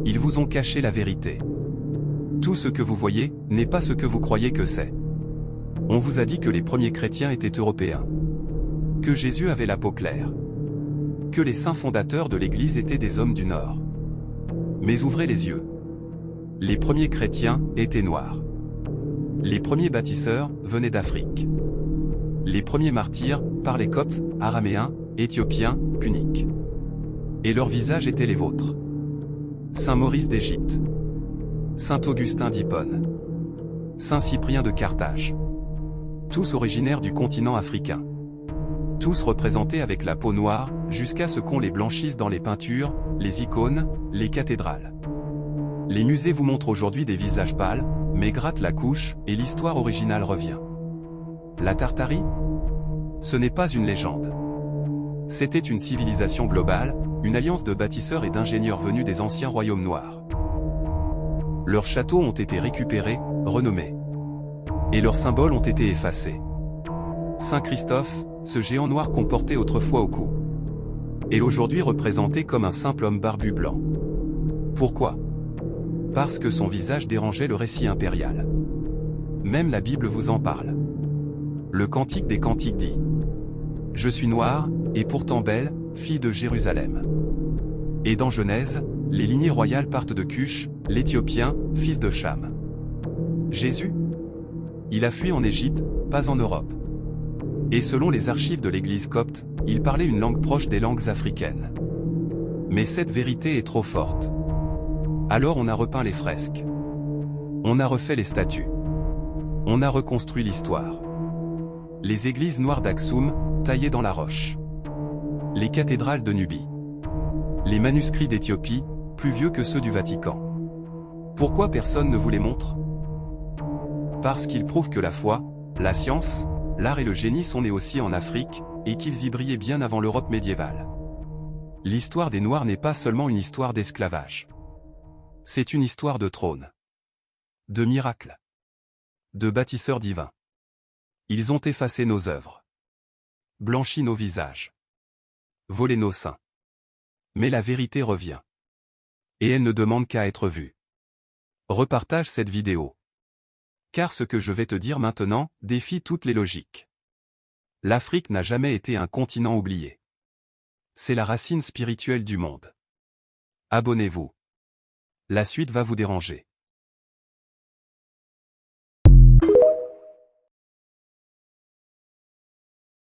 Ils vous ont caché la vérité. Tout ce que vous voyez n'est pas ce que vous croyez que c'est. On vous a dit que les premiers chrétiens étaient européens. Que Jésus avait la peau claire. Que les saints fondateurs de l'Église étaient des hommes du Nord. Mais ouvrez les yeux. Les premiers chrétiens étaient noirs. Les premiers bâtisseurs venaient d'Afrique. Les premiers martyrs parlaient copte, araméen, éthiopien, punique. Et leurs visages étaient les vôtres. Saint Maurice d'Égypte. Saint Augustin d'Hippone. Saint Cyprien de Carthage. Tous originaires du continent africain. Tous représentés avec la peau noire, jusqu'à ce qu'on les blanchisse dans les peintures, les icônes, les cathédrales. Les musées vous montrent aujourd'hui des visages pâles, mais grattent la couche, et l'histoire originale revient. La Tartarie? Ce n'est pas une légende. C'était une civilisation globale, une alliance de bâtisseurs et d'ingénieurs venus des anciens royaumes noirs. Leurs châteaux ont été récupérés, renommés. Et leurs symboles ont été effacés. Saint Christophe, ce géant noir qu'on portait autrefois au cou, est aujourd'hui représenté comme un simple homme barbu blanc. Pourquoi? Parce que son visage dérangeait le récit impérial. Même la Bible vous en parle. Le Cantique des Cantiques dit: « Je suis noire, et pourtant belle, fille de Jérusalem. » Et dans Genèse, les lignées royales partent de Cush, l'Éthiopien, fils de Cham. Jésus? Il a fui en Égypte, pas en Europe. Et selon les archives de l'Église copte, il parlait une langue proche des langues africaines. Mais cette vérité est trop forte. Alors on a repeint les fresques. On a refait les statues. On a reconstruit l'histoire. Les églises noires d'Aksum, taillées dans la roche. Les cathédrales de Nubie. Les manuscrits d'Éthiopie, plus vieux que ceux du Vatican. Pourquoi personne ne vous les montre? Parce qu'ils prouvent que la foi, la science, l'art et le génie sont nés aussi en Afrique, et qu'ils y brillaient bien avant l'Europe médiévale. L'histoire des Noirs n'est pas seulement une histoire d'esclavage. C'est une histoire de trône. De miracles. De bâtisseurs divins. Ils ont effacé nos œuvres. Blanchi nos visages. Volé nos seins. Mais la vérité revient. Et elle ne demande qu'à être vue. Repartage cette vidéo. Car ce que je vais te dire maintenant défie toutes les logiques. L'Afrique n'a jamais été un continent oublié. C'est la racine spirituelle du monde. Abonnez-vous. La suite va vous déranger.